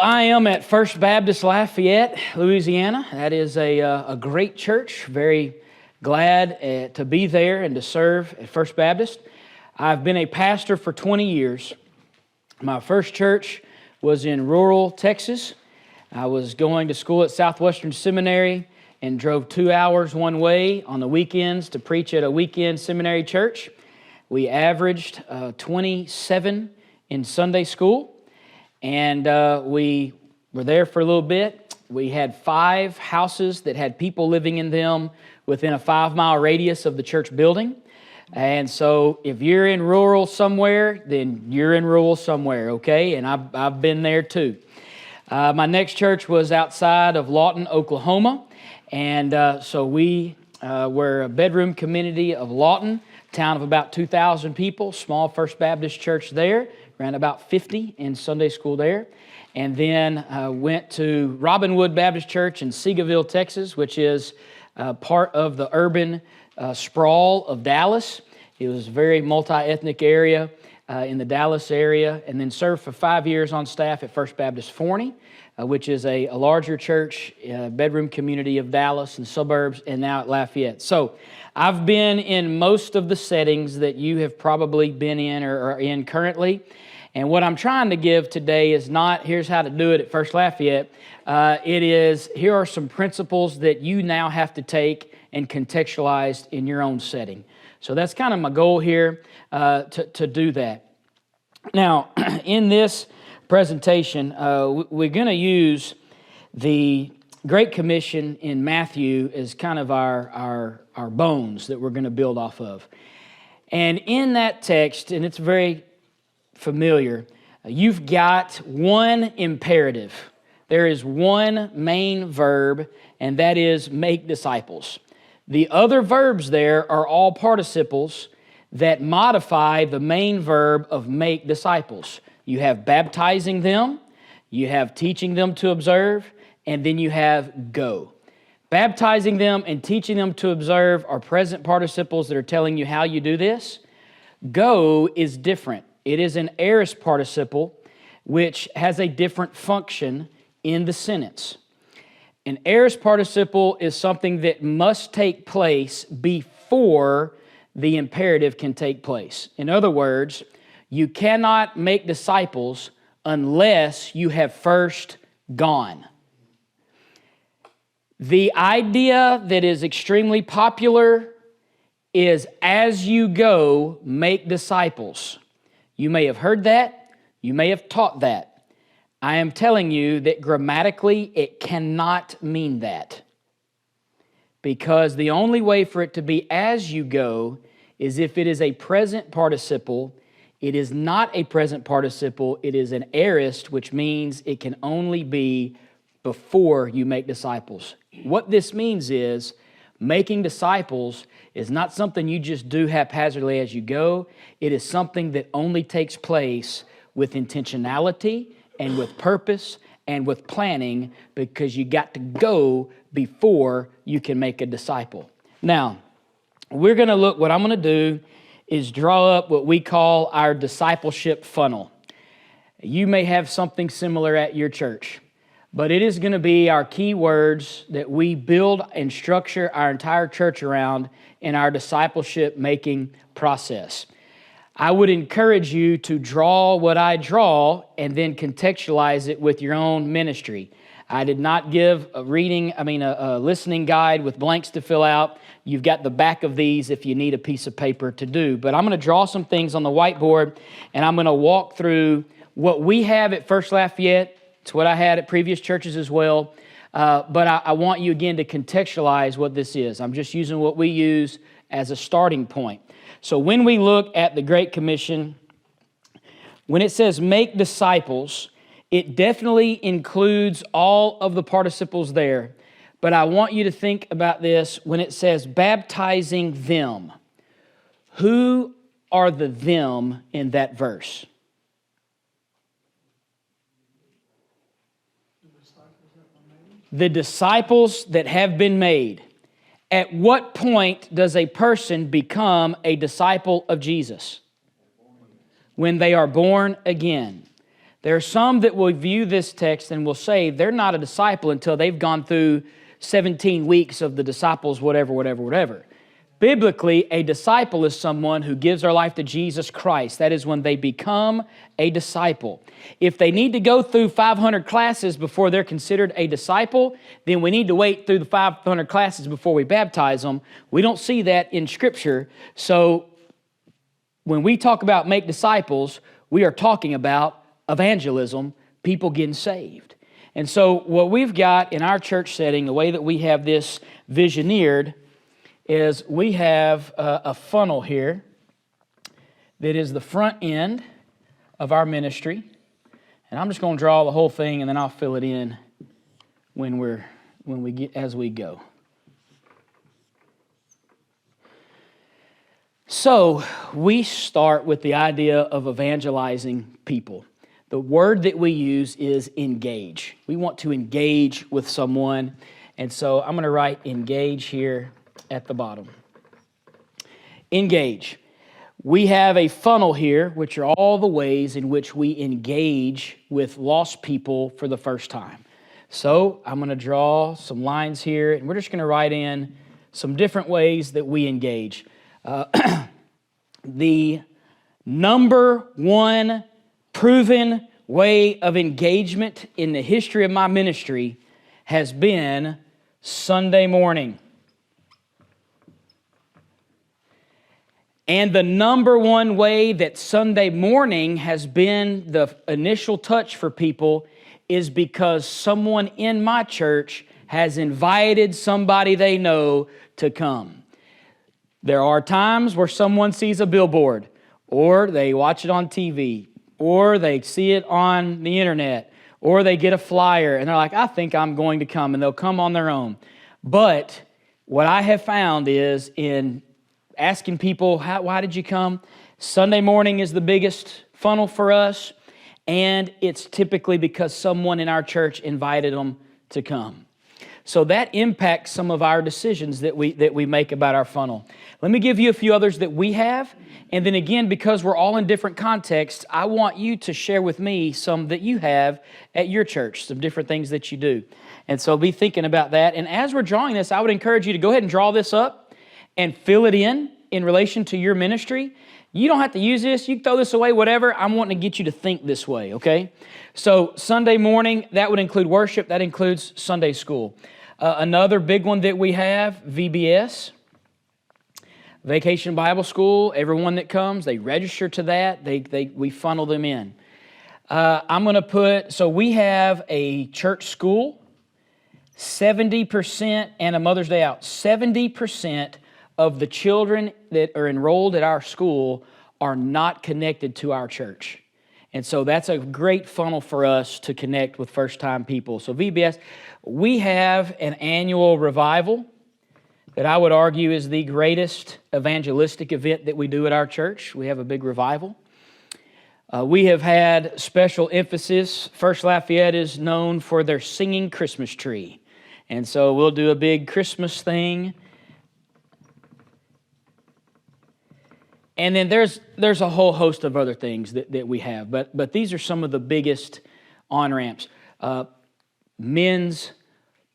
I am at First Baptist Lafayette, Louisiana. That is a great church. Very glad to be there and to serve at First Baptist. I've been a pastor for 20 years. My first church was in rural Texas. I was going to school at Southwestern Seminary and drove 2 hours one way on the weekends to preach at a weekend seminary church. We averaged 27 in Sunday school. And we were there for a little bit. We had 5 houses that had people living in them within a 5-mile radius of the church building. And so if you're in rural somewhere, then you're in rural somewhere, okay? And I've been there too. My next church was outside of Lawton, Oklahoma. And so we were a bedroom community of Lawton, town of about 2,000 people, small First Baptist church there. Ran about 50 in Sunday school there, and then went to Robinwood Baptist Church in Seagoville, Texas, which is part of the urban sprawl of Dallas. It was a very multi-ethnic area in the Dallas area, and then served for 5 years on staff at First Baptist Forney, which is a larger church, bedroom community of Dallas and suburbs, and now at Lafayette. So I've been in most of the settings that you have probably been in or are in currently. And what I'm trying to give today is not, here's how to do it at First Lafayette. It is, here are some principles that you now have to take and contextualize in your own setting. So that's kind of my goal here to do that. Now, in this presentation, we're going to use the Great Commission in Matthew as kind of our bones that we're going to build off of. And in that text, and it's very familiar, you've got one imperative. There is one main verb, and that is make disciples. The other verbs there are all participles that modify the main verb of make disciples. You have baptizing them, you have teaching them to observe, and then you have go. Baptizing them and teaching them to observe are present participles that are telling you how you do this. Go is different. It is an aorist participle which has a different function in the sentence. An aorist participle is something that must take place before the imperative can take place. In other words, you cannot make disciples unless you have first gone. The idea that is extremely popular is as you go, make disciples. You may have heard that, you may have taught that. I am telling you that grammatically it cannot mean that. Because the only way for it to be as you go is if it is a present participle. It is not a present participle, it is an aorist, which means it can only be before you make disciples. What this means is making disciples is not something you just do haphazardly as you go. It is something that only takes place with intentionality and with purpose and with planning, because you got to go before you can make a disciple. Now, we're going to look, what I'm going to do is draw up what we call our discipleship funnel. You may have something similar at your church, but it is going to be our key words that we build and structure our entire church around in our discipleship making process. I would encourage you to draw what I draw and then contextualize it with your own ministry. I did not give a listening guide with blanks to fill out. You've got the back of these if you need a piece of paper to do. But I'm going to draw some things on the whiteboard, and I'm going to walk through what we have at First Lafayette. It's what I had at previous churches as well. But I want you again to contextualize what this is. I'm just using what we use as a starting point. So when we look at the Great Commission, when it says make disciples, it definitely includes all of the participles there. But I want you to think about this when it says baptizing them. Who are the them in that verse? The disciples that have been made. At what point does a person become a disciple of Jesus? When they are born again. There are some that will view this text and will say they're not a disciple until they've gone through 17 weeks of the disciples, whatever. Biblically, a disciple is someone who gives their life to Jesus Christ. That is when they become a disciple. If they need to go through 500 classes before they're considered a disciple, then we need to wait through the 500 classes before we baptize them. We don't see that in Scripture. So when we talk about make disciples, we are talking about evangelism, people getting saved. And so what we've got in our church setting, the way that we have this visioneered, is we have a funnel here that is the front end of our ministry. And I'm just going to draw the whole thing and then I'll fill it in as we go. So we start with the idea of evangelizing people. The word that we use is engage. We want to engage with someone. And so I'm going to write engage here at the bottom. Engage. We have a funnel here, which are all the ways in which we engage with lost people for the first time. So I'm going to draw some lines here, and we're just going to write in some different ways that we engage. The number one proven way of engagement in the history of my ministry has been Sunday morning. And the number one way that Sunday morning has been the initial touch for people is because someone in my church has invited somebody they know to come. There are times where someone sees a billboard, or they watch it on TV, or they see it on the internet, or they get a flyer, and they're like, I think I'm going to come, and they'll come on their own. But what I have found is in asking people, why did you come? Sunday morning is the biggest funnel for us, and it's typically because someone in our church invited them to come. So that impacts some of our decisions that we make about our funnel. Let me give you a few others that we have, and then again, because we're all in different contexts, I want you to share with me some that you have at your church, some different things that you do. And so be thinking about that. And as we're drawing this, I would encourage you to go ahead and draw this up and fill it in relation to your ministry. You don't have to use this. You can throw this away, whatever. I'm wanting to get you to think this way, okay? So Sunday morning, that would include worship. That includes Sunday school. Another big one that we have, VBS, Vacation Bible School. Everyone that comes, they register to that. We funnel them in. I'm going to put, so we have a church school, 70%, and a Mother's Day out. 70% of the children that are enrolled at our school are not connected to our church. And so that's a great funnel for us to connect with first-time people. So VBS, we have an annual revival that I would argue is the greatest evangelistic event that we do at our church. We have a big revival. We have had special emphasis. First Lafayette is known for their singing Christmas tree. And so we'll do a big Christmas thing. And then there's a whole host of other things that we have, but these are some of the biggest on-ramps. Men's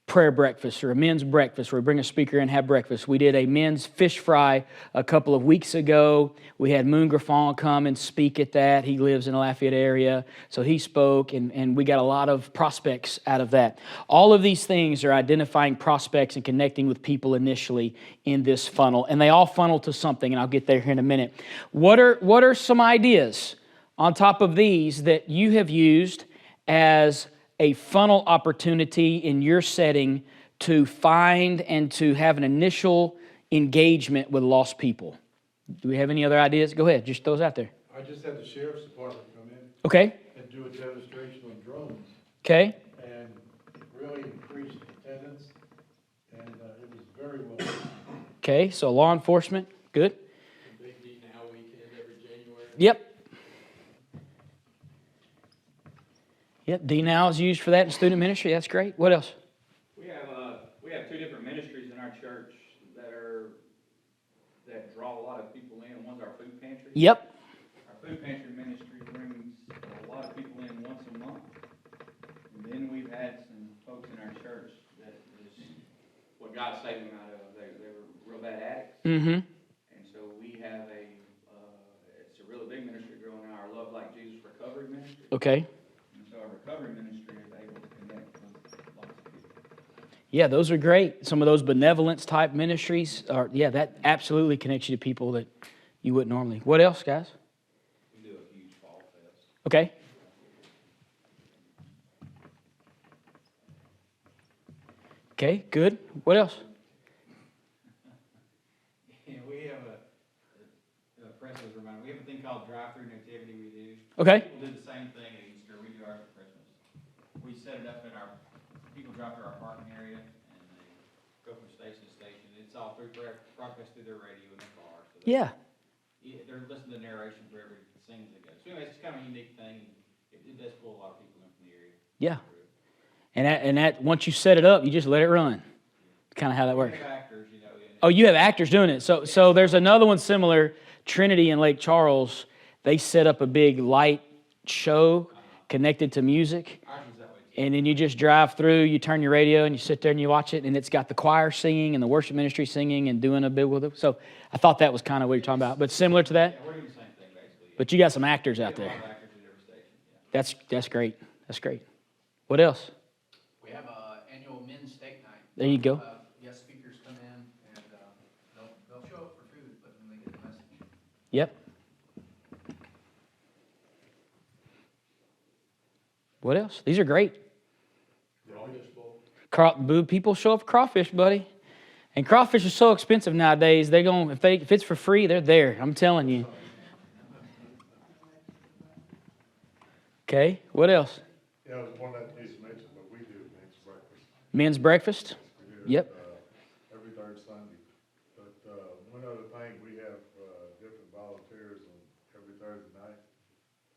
prayer breakfast or a men's breakfast where we bring a speaker and have breakfast. We did a men's fish fry a couple of weeks ago. We had Moon Griffon come and speak at that. He lives in the Lafayette area, so he spoke, and we got a lot of prospects out of that. All of these things are identifying prospects and connecting with people initially in this funnel, and they all funnel to something, and I'll get there here in a minute. What are some ideas on top of these that you have used as a funnel opportunity in your setting to find and to have an initial engagement with lost people? Do we have any other ideas? Go ahead, just throw those out there. I just had the sheriff's department come in. Okay. And do a demonstration on drones. Okay. And it really increased attendance, and it was very well done. Okay, so law enforcement, good. Big D Now weekend every January. Yep. Yep, D-Now is used for that in student ministry. That's great. What else? We have two different ministries in our church that draw a lot of people in. One's our food pantry. Yep. Our food pantry ministry brings a lot of people in once a month. And then we've had some folks in our church that is what God saved them out of. They were real bad addicts. Mm-hmm. And so we have it's a really big ministry growing now, our Love Like Jesus Recovery Ministry. Okay. And so our recovery ministry is able to connect with lots of people. Yeah, those are great. Some of those benevolence type ministries are, yeah, that absolutely connects you to people that you wouldn't normally. What else, guys? We do a huge fall fest. Okay. Okay, good. What else? Yeah, we have press was reminded, we have a thing called drive-through nativity we do. Okay. People do the same thing at Easter, we do ours at Christmas. We set it up in people drive through our parking area, and they go from station to station. It's all broadcast through their radio in the car. So Yeah. they're listening to narration for every scene that goes. So anyway, it's kind of a unique thing. It does pull a lot of people in from the area. Yeah. And that once you set it up, you just let it run. Kind of how that works. We have actors, Oh, you have actors doing it. So there's another one similar, Trinity in Lake Charles. They set up a big light show connected to music. Ours is that way too. And then you just drive through, you turn your radio and you sit there and you watch it, and it's got the choir singing and the worship ministry singing and doing a bit with it. So I thought that was kind of what you're talking about. But similar to that. Yeah, we're doing the same thing basically. But you got some actors out We have there. a lot of actors at every station. Yeah. That's great. That's great. What else? We have an annual men's steak night. There you go. Guest speakers come in and they'll show up for food, but then they get the message. Yep. What else? These are great. People show up for crawfish, buddy. And crawfish are so expensive nowadays. They're going if it's for free, they're there. I'm telling you. Okay. What else? Yeah, it was one that needs mentioned, but we do men's breakfast. Men's breakfast. We do, Yep. every third Sunday. But, one other thing, we have, different volunteers on every Thursday night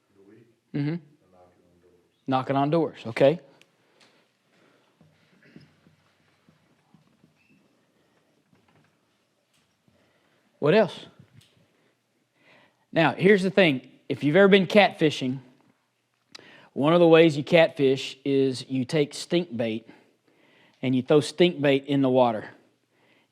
of the week, Mm-hmm. knocking on doors. Knocking on doors. Okay. What else? Now, here's the thing. If you've ever been catfishing, one of the ways you catfish is you take stink bait and you throw stink bait in the water,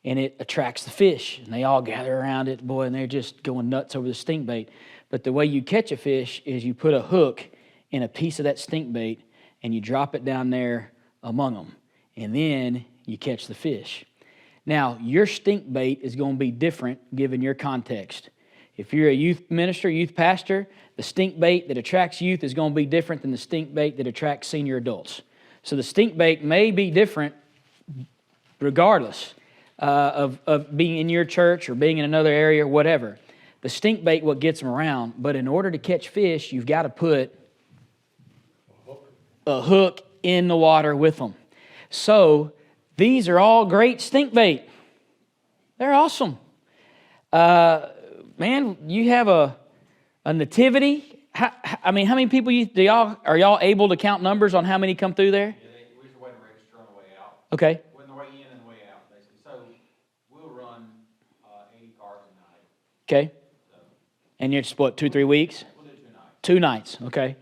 and it attracts the fish, and they all gather around it, boy, and they're just going nuts over the stink bait. But the way you catch a fish is you put a hook in a piece of that stink bait and you drop it down there among them, and then you catch the fish. Now, your stink bait is going to be different given your context. If you're a youth minister, youth pastor, the stink bait that attracts youth is going to be different than the stink bait that attracts senior adults. So the stink bait may be different regardless of being in your church or being in another area or whatever. The stink bait what gets them around, but in order to catch fish, you've got to put a hook in the water with them. So these are all great stink bait. They're awesome. Man, you have a nativity. How many people are y'all able to count numbers on how many come through there? Yeah, we used to wait and register on the way out. Okay. When the way in and the way out, basically. So we'll run 80 cars a night. Okay. So And you're what, 2-3 weeks? we'll do 2 nights. 2 nights. Okay.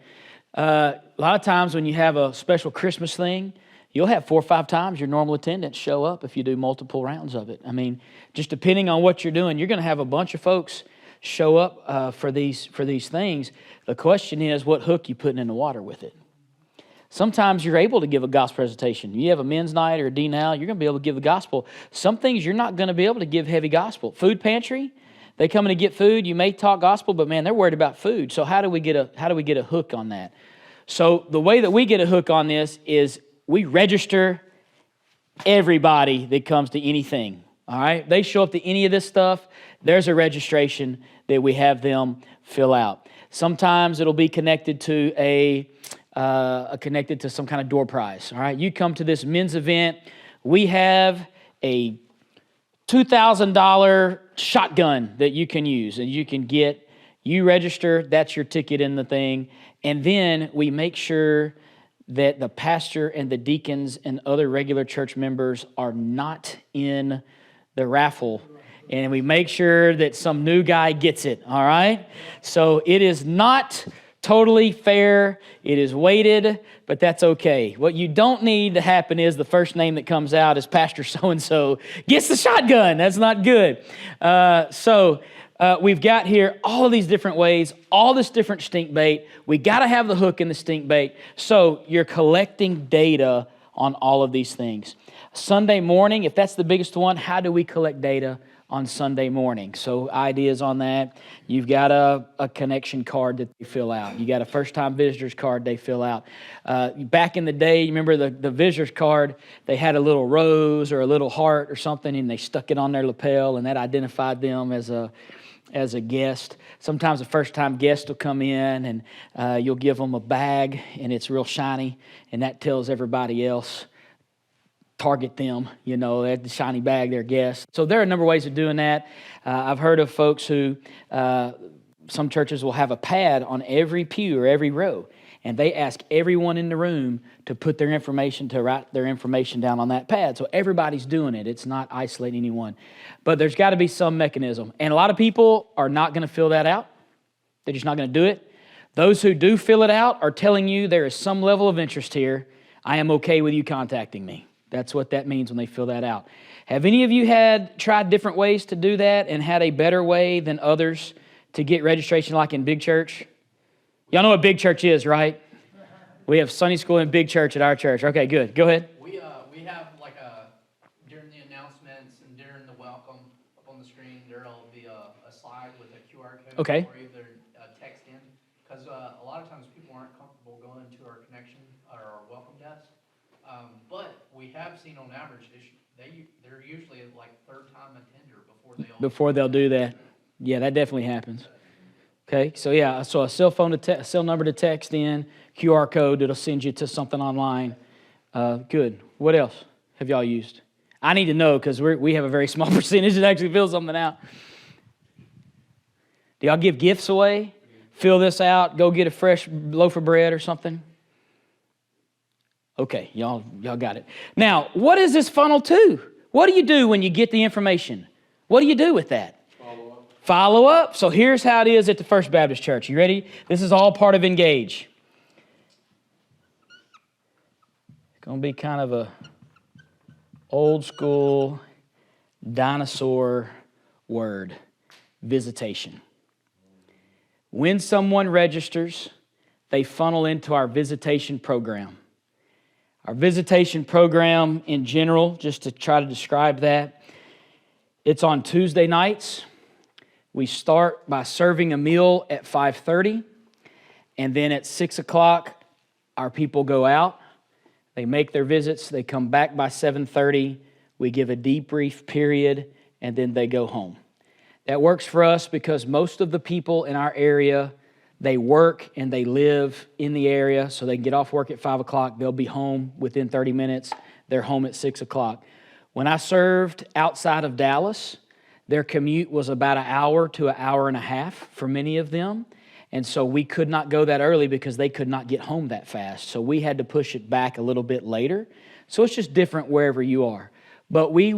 A lot of times when you have a special Christmas thing, you'll have 4 or 5 times your normal attendance show up if you do multiple rounds of it. I mean, just depending on what you're doing, you're going to have a bunch of folks show up for these things. The question is, what hook you putting in the water with it? Sometimes you're able to give a gospel presentation. You have a men's night or a D-Now, you're going to be able to give the gospel. Some things you're not going to be able to give heavy gospel. Food pantry, they come in to get food. You may talk gospel, but man, they're worried about food. So how do we get a hook on that? So the way that we get a hook on this is we register everybody that comes to anything. All right, they show up to any of this stuff, there's a registration that we have them fill out. Sometimes it'll be connected to connected to some kind of door prize. All right, you come to this men's event, we have a $2,000 shotgun that you can use and you can get. You register, that's your ticket in the thing, and then we make sure that the pastor and the deacons and other regular church members are not in the raffle. And we make sure that some new guy gets it, all right? So it is not totally fair. It is weighted, but that's okay. What you don't need to happen is the first name that comes out is Pastor so-and-so gets the shotgun. That's not good. We've got here all of these different ways, all this different stink bait. We got to have the hook in the stink bait. So you're collecting data on all of these things. Sunday morning, if that's the biggest one, how do we collect data on Sunday morning? So ideas on that. You've got a connection card that they fill out. You got a first-time visitor's card they fill out. Back in the day, you remember the visitor's card, they had a little rose or a little heart or something, and they stuck it on their lapel, and that identified them as a guest. Sometimes a first-time guest will come in, and you'll give them a bag, and it's real shiny, and that tells everybody else, target them, they have the shiny bag, their guests. So there are a number of ways of doing that. I've heard of folks who, some churches will have a pad on every pew or every row, and they ask everyone in the room to put their information, to write their information down on that pad. So everybody's doing it. It's not isolating anyone. But there's got to be some mechanism. And a lot of people are not going to fill that out. They're just not going to do it. Those who do fill it out are telling you there is some level of interest here. I am okay with you contacting me. That's what that means when they fill that out. Have any of you tried different ways to do that and had a better way than others to get registration like in big church? Y'all know what big church is, right? We have Sunday school and big church at our church. Okay, good. Go ahead. We have during the announcements and during the welcome up on the screen, there'll be a slide with a QR code. Okay. Or either text in, because a lot of times people aren't comfortable going into our connection or our welcome desk. But we have seen on average, they're usually like third time attender before they'll do that. Yeah, that definitely happens. Okay, so yeah, so a cell number to text in, QR code that'll send you to something online. Good. What else have y'all used? I need to know because we have a very small percentage that actually fills something out. Do y'all give gifts away? Fill this out, go get a fresh loaf of bread or something? Okay, y'all got it. Now, what is this funnel to? What do you do when you get the information? What do you do with that? Follow up. So here's how it is at the First Baptist Church. You ready? This is all part of Engage. It's going to be kind of a old school dinosaur word, visitation. When someone registers, they funnel into our visitation program. Our visitation program in general, just to try to describe that, it's on Tuesday nights. We start by serving a meal at 5:30, and then at 6 o'clock, our people go out. They make their visits. They come back by 7:30. We give a debrief period, and then they go home. That works for us because most of the people in our area, they work and they live in the area, so they can get off work at 5 o'clock. They'll be home within 30 minutes. They're home at 6 o'clock. When I served outside of Dallas, their commute was about an hour to an hour and a half for many of them. And so we could not go that early because they could not get home that fast. So we had to push it back a little bit later. So it's just different wherever you are. But we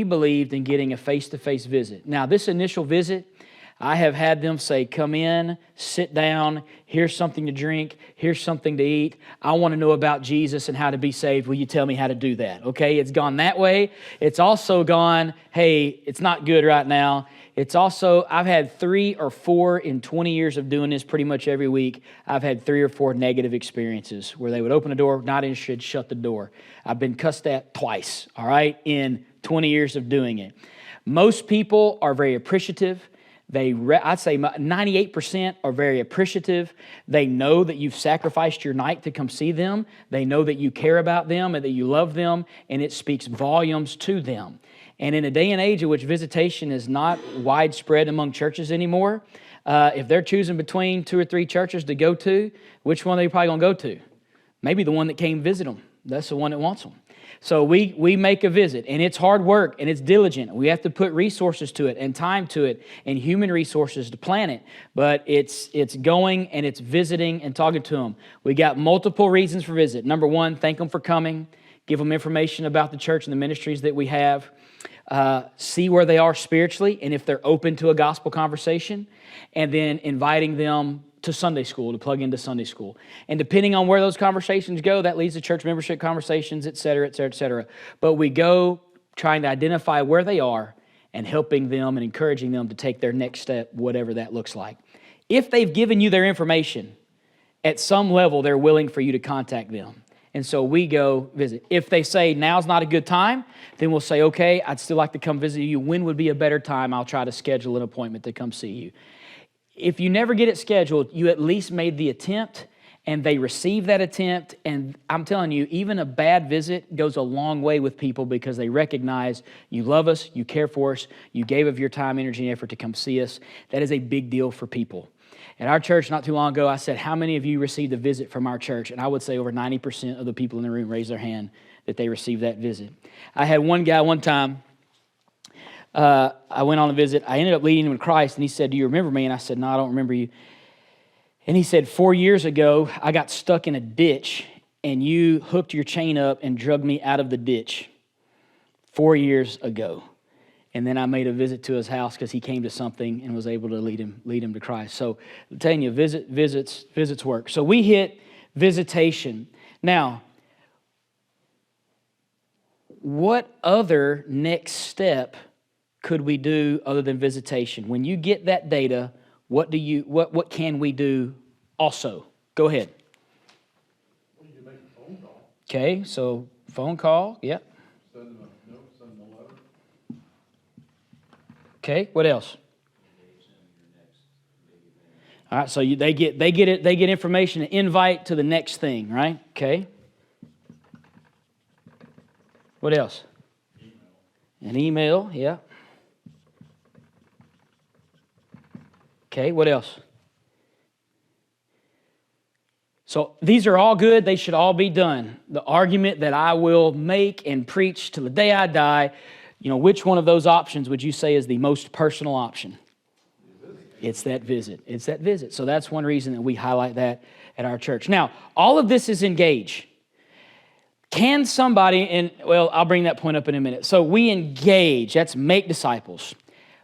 believed in getting a face-to-face visit. Now, this initial visit, I have had them say, come in, sit down, here's something to drink, here's something to eat. I want to know about Jesus and how to be saved. Will you tell me how to do that? Okay, it's gone that way. It's also gone, hey, it's not good right now. It's also, I've had 3 or 4 in 20 years of doing this pretty much every week. I've had 3 or 4 negative experiences where they would open the door, not interested, shut the door. I've been cussed at twice, all right, in 20 years of doing it. Most people are very appreciative. I'd say 98% are very appreciative. They know that you've sacrificed your night to come see them. They know that you care about them and that you love them, and it speaks volumes to them. And in a day and age in which visitation is not widespread among churches anymore, if they're choosing between 2 or 3 churches to go to, which one are they probably going to go to? Maybe the one that came visit them. That's the one that wants them. So we make a visit, and it's hard work, and it's diligent. We have to put resources to it and time to it and human resources to plan it. But it's going, and it's visiting and talking to them. We got multiple reasons for visit. Number 1, thank them for coming. Give them information about the church and the ministries that we have. See where they are spiritually and if they're open to a gospel conversation. And then inviting them to Sunday school, to plug into Sunday school. And depending on where those conversations go, that leads to church membership conversations, et cetera, et cetera, et cetera. But we go trying to identify where they are and helping them and encouraging them to take their next step, whatever that looks like. If they've given you their information, at some level, they're willing for you to contact them. And so we go visit. If they say now's not a good time, then we'll say, okay, I'd still like to come visit you. When would be a better time? I'll try to schedule an appointment to come see you. If you never get it scheduled, you at least made the attempt and they receive that attempt. And I'm telling you, even a bad visit goes a long way with people because they recognize you love us, you care for us, you gave of your time, energy, and effort to come see us. That is a big deal for people. At our church not too long ago, I said, how many of you received a visit from our church? And I would say over 90% of the people in the room raised their hand that they received that visit. I had one guy one time, I went on a visit. I ended up leading him to Christ, and he said, do you remember me? And I said, no, I don't remember you. And he said, 4 years ago, I got stuck in a ditch, and you hooked your chain up and dragged me out of the ditch 4 years ago. And then I made a visit to his house because he came to something and was able to lead him to Christ. So I'm telling you, visits work. So we hit visitation. Now, what other next step could we do other than visitation? When you get that data, what can we do also? Go ahead. Well, you can make a phone call, Okay, so phone call, yep. send them a note, send them a letter. Okay, what else? All right, so they get information, an invite to the next thing, right? Okay. What else? Email. An email, yeah. Okay, what else? So these are all good. They should all be done. The argument that I will make and preach till the day I die, which one of those options would you say is the most personal option? It's that visit. It's that visit. So that's one reason that we highlight that at our church. Now, all of this is engage. Can somebody, I'll bring that point up in a minute. So we engage. That's make disciples.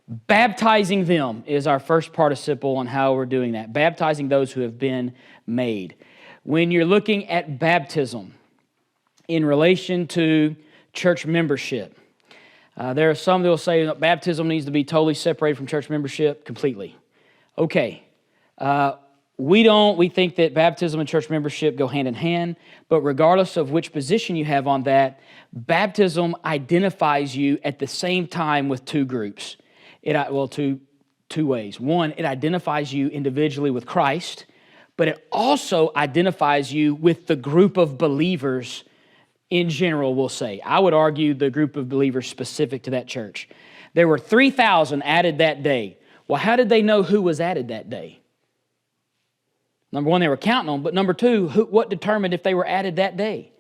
Baptizing them is our first participle on how we're doing that. Baptizing those who have been made. When you're looking at baptism in relation to church membership, there are some that will say that baptism needs to be totally separated from church membership completely. Okay. We think that baptism and church membership go hand in hand, but regardless of which position you have on that, baptism identifies you at the same time with two groups. Two ways. One, it identifies you individually with Christ, but it also identifies you with the group of believers in general, we'll say. I would argue the group of believers specific to that church. There were 3,000 added that day. Well, how did they know who was added that day? Number one, they were counting them, but number two, what determined if they were added that day?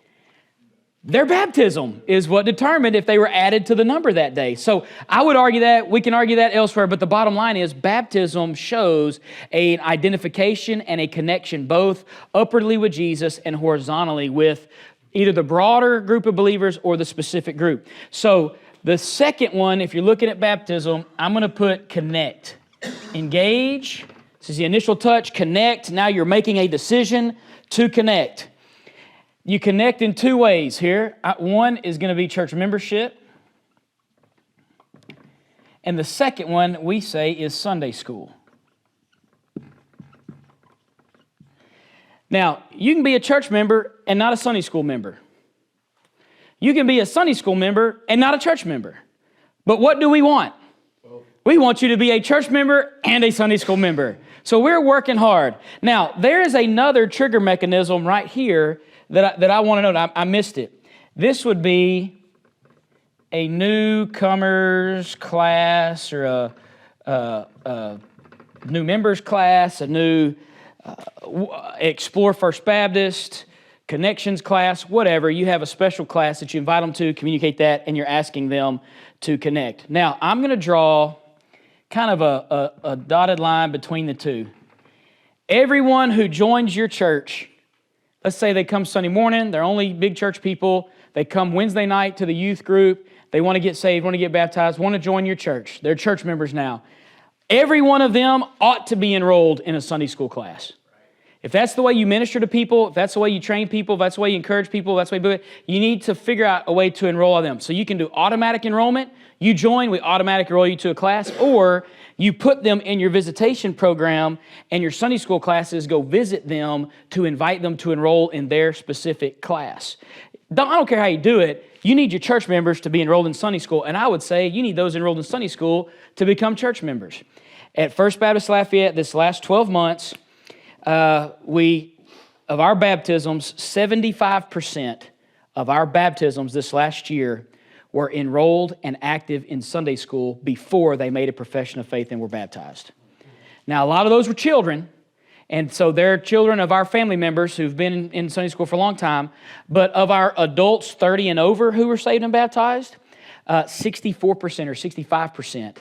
Their baptism is what determined if they were added to the number that day. So I would argue that, we can argue that elsewhere, but the bottom line is baptism shows an identification and a connection both upwardly with Jesus and horizontally with either the broader group of believers or the specific group. So the second one, if you're looking at baptism, I'm going to put connect. Engage. This is the initial touch. Connect. Now you're making a decision to connect. You connect in two ways here. One is going to be church membership. And the second one, we say, is Sunday school. Now, you can be a church member and not a Sunday school member. You can be a Sunday school member and not a church member. But what do we want? We want you to be a church member and a Sunday school member. So we're working hard. Now, there is another trigger mechanism right here that I want to note. I missed it. This would be a newcomers class or a new members class, a new Explore First Baptist, Connections class, whatever. You have a special class that you invite them to, communicate that, and you're asking them to connect. Now, I'm going to draw kind of a dotted line between the two. Everyone who joins your church, let's say they come Sunday morning, they're only big church people, they come Wednesday night to the youth group, they want to get saved, want to get baptized, want to join your church. They're church members now. Every one of them ought to be enrolled in a Sunday school class. If that's the way you minister to people, if that's the way you train people, if that's the way you encourage people, if that's the way you do it, you need to figure out a way to enroll them. So you can do automatic enrollment. You join, we automatically enroll you to a class, or you put them in your visitation program and your Sunday school classes go visit them to invite them to enroll in their specific class. I don't care how you do it. You need your church members to be enrolled in Sunday school, and I would say you need those enrolled in Sunday school to become church members. At First Baptist Lafayette, this last 12 months, of our baptisms, 75% of our baptisms this last year were enrolled and active in Sunday school before they made a profession of faith and were baptized. Now, a lot of those were children, and so they're children of our family members who've been in Sunday school for a long time. But of our adults 30 and over who were saved and baptized, 64% or 65%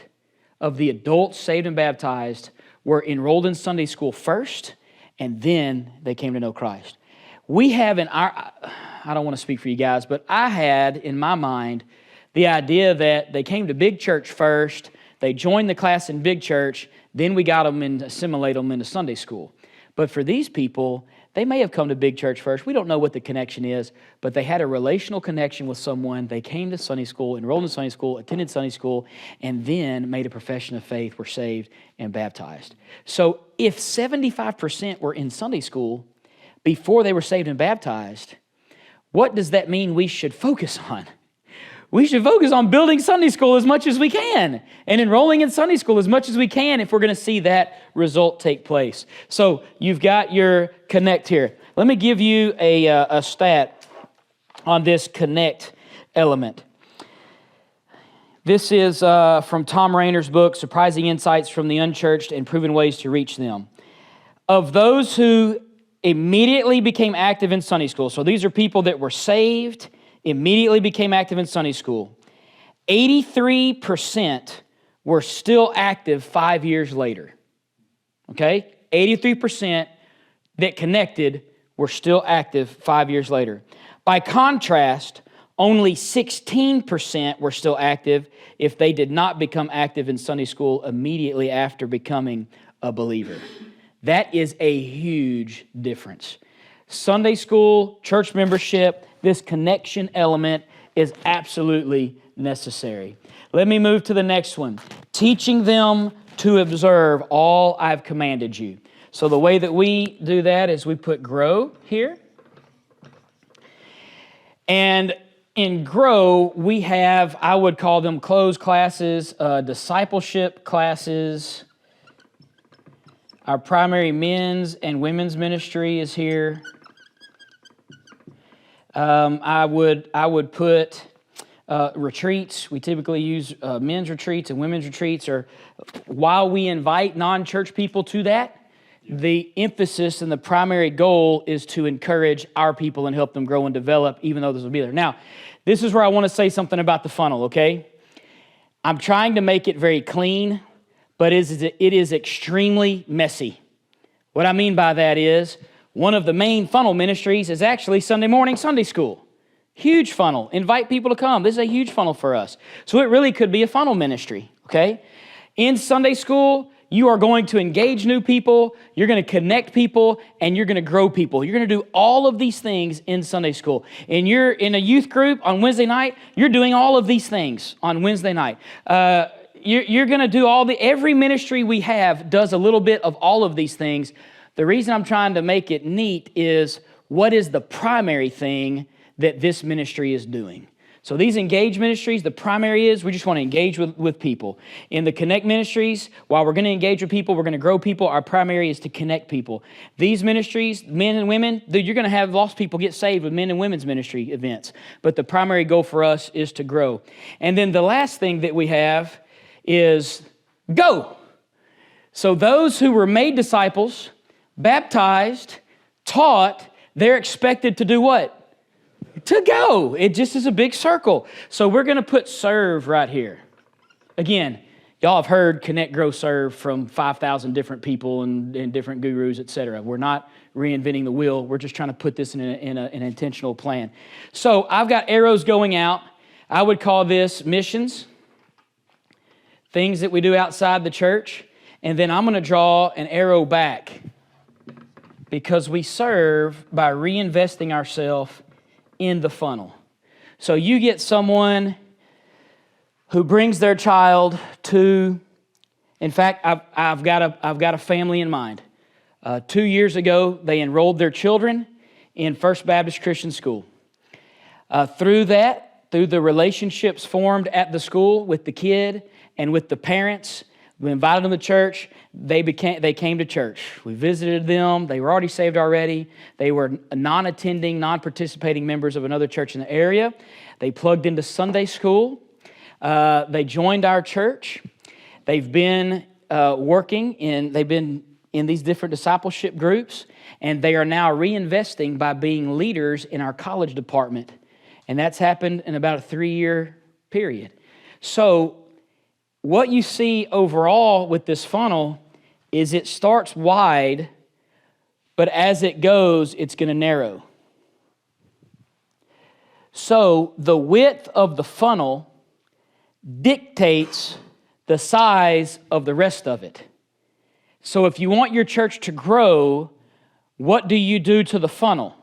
of the adults saved and baptized were enrolled in Sunday school first, and then they came to know Christ. We have I don't want to speak for you guys, but I had in my mind the idea that they came to big church first, they joined the class in big church, then we got them and assimilate them into Sunday school. But for these people, they may have come to big church first. We don't know what the connection is, but they had a relational connection with someone. They came to Sunday school, enrolled in Sunday school, attended Sunday school, and then made a profession of faith, were saved, and baptized. So if 75% were in Sunday school before they were saved and baptized, what does that mean we should focus on? We should focus on building Sunday school as much as we can and enrolling in Sunday school as much as we can if we're going to see that result take place. So you've got your connect here. Let me give you a stat on this connect element. This is from Tom Rainer's book, Surprising Insights from the Unchurched and Proven Ways to Reach Them. Of those who immediately became active in Sunday school, so these are people that were saved, immediately became active in Sunday school, 83% were still active 5 years later. Okay? 83% that connected were still active 5 years later. By contrast, only 16% were still active if they did not become active in Sunday school immediately after becoming a believer. That is a huge difference. Sunday school, church membership, this connection element is absolutely necessary. Let me move to the next one. Teaching them to observe all I've commanded you. So the way that we do that is we put grow here. And in grow, we have, I would call them closed classes, discipleship classes. Our primary men's and women's ministry is here. I would put retreats. We typically use men's retreats and women's retreats. Or while we invite non-church people to that, the emphasis and the primary goal is to encourage our people and help them grow and develop, even though this will be there. Now, this is where I want to say something about the funnel, okay? I'm trying to make it very clean, but it is extremely messy. What I mean by that is, one of the main funnel ministries is actually Sunday morning Sunday school. Huge funnel. Invite people to come. This is a huge funnel for us. So it really could be a funnel ministry, okay? In Sunday school, you are going to engage new people, you're going to connect people, and you're going to grow people. You're going to do all of these things in Sunday school. And you're in a youth group on Wednesday night, you're doing all of these things on Wednesday night. You're going to do every ministry we have does a little bit of all of these things. The reason I'm trying to make it neat is what is the primary thing that this ministry is doing. So these engage ministries, the primary is we just want to engage with people. In the connect ministries, while we're going to engage with people, we're going to grow people, our primary is to connect people. These ministries, men and women, you're going to have lost people get saved with men and women's ministry events. But the primary goal for us is to grow. And then the last thing that we have is go. So those who were made disciples, baptized, taught, they're expected to do what? To go. It just is a big circle. So we're going to put serve right here. Again, y'all have heard connect, grow, serve from 5,000 different people and different gurus, etc. We're not reinventing the wheel. We're just trying to put this in an intentional plan. So I've got arrows going out. I would call this missions, things that we do outside the church. And then I'm going to draw an arrow back, because we serve by reinvesting ourselves in the funnel. So you get someone who brings their child to, in fact, I've got a family in mind. 2 years ago, they enrolled their children in First Baptist Christian School. Through the relationships formed at the school with the kid and with the parents, we invited them to church. They came to church. We visited them. They were already saved already. They were non-attending, non-participating members of another church in the area. They plugged into Sunday school. They joined our church. They've been they've been in these different discipleship groups, and they are now reinvesting by being leaders in our college department. And that's happened in about a 3-year period. So what you see overall with this funnel is it starts wide, but as it goes, it's going to narrow. So the width of the funnel dictates the size of the rest of it. So if you want your church to grow, what do you do to the funnel?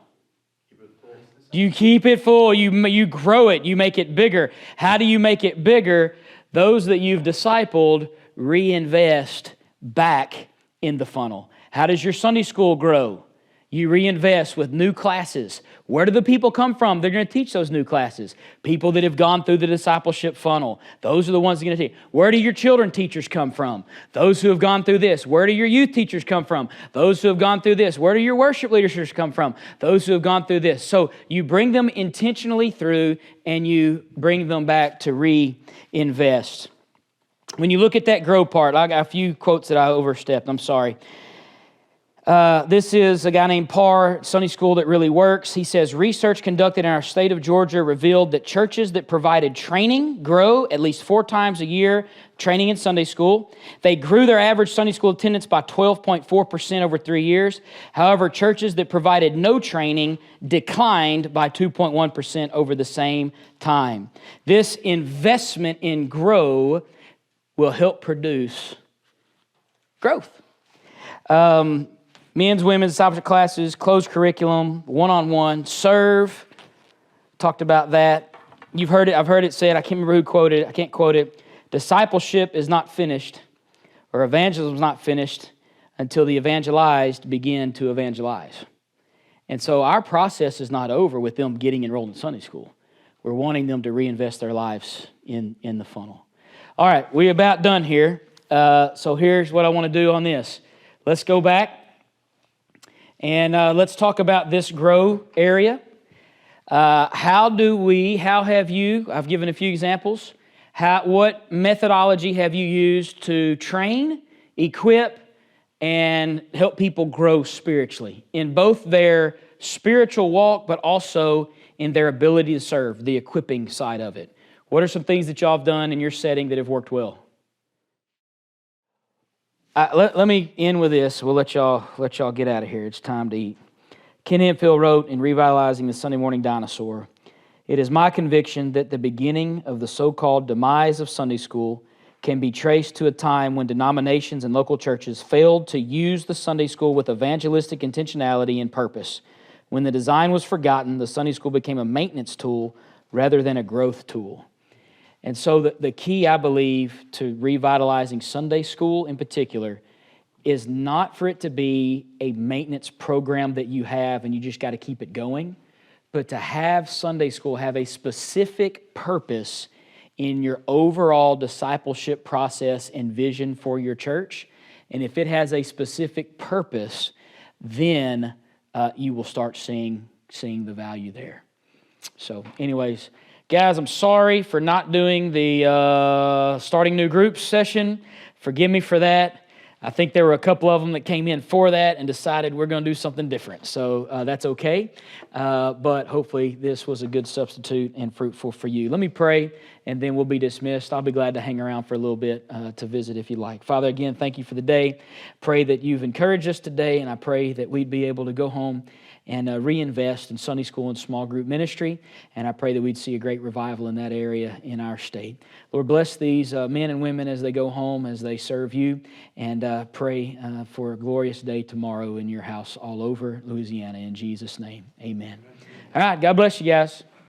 You keep it full, you grow it, you make it bigger. How do you make it bigger? Those that you've discipled reinvest back in the funnel. How does your Sunday school grow? You reinvest with new classes. Where do the people come from? They're going to teach those new classes. People that have gone through the discipleship funnel. Those are the ones that are going to teach. Where do your children teachers come from? Those who have gone through this. Where do your youth teachers come from? Those who have gone through this. Where do your worship leaders come from? Those who have gone through this. So you bring them intentionally through, and you bring them back to reinvest. When you look at that grow part, I got a few quotes that I overstepped. I'm sorry. This is a guy named Parr, Sunday School That Really Works. He says, research conducted in our state of Georgia revealed that churches that provided training grow at least 4 times a year, training in Sunday school. They grew their average Sunday school attendance by 12.4% over 3 years. However, churches that provided no training declined by 2.1% over the same time. This investment in grow will help produce growth. Men's, women's, discipleship classes, closed curriculum, one-on-one, serve. Talked about that. You've heard it. I've heard it said. I can't remember who quoted it. I can't quote it. Discipleship is not finished, or evangelism is not finished until the evangelized begin to evangelize. And so our process is not over with them getting enrolled in Sunday school. We're wanting them to reinvest their lives in the funnel. All right, we're about done here. So here's what I want to do on this. Let's go back. And let's talk about this grow area. How have you, I've given a few examples. What methodology have you used to train, equip, and help people grow spiritually in both their spiritual walk, but also in their ability to serve, the equipping side of it? What are some things that y'all have done in your setting that have worked well? Let me end with this. We'll let y'all get out of here. It's time to eat. Ken Hemphill wrote in Revitalizing the Sunday Morning Dinosaur, "It is my conviction that the beginning of the so-called demise of Sunday school can be traced to a time when denominations and local churches failed to use the Sunday school with evangelistic intentionality and purpose. When the design was forgotten, the Sunday school became a maintenance tool rather than a growth tool." And so the key, I believe, to revitalizing Sunday school in particular is not for it to be a maintenance program that you have and you just got to keep it going, but to have Sunday school have a specific purpose in your overall discipleship process and vision for your church. And if it has a specific purpose, then you will start seeing the value there. So anyways, guys, I'm sorry for not doing the starting new groups session. Forgive me for that. I think there were a couple of them that came in for that and decided we're going to do something different. So that's okay. But hopefully this was a good substitute and fruitful for you. Let me pray, and then we'll be dismissed. I'll be glad to hang around for a little bit to visit if you like. Father, again, thank you for the day. Pray that you've encouraged us today, and I pray that we'd be able to go home and reinvest in Sunday school and small group ministry. And I pray that we'd see a great revival in that area in our state. Lord, bless these men and women as they go home, as they serve you. And pray for a glorious day tomorrow in your house all over Louisiana. In Jesus' name, amen. All right, God bless you guys.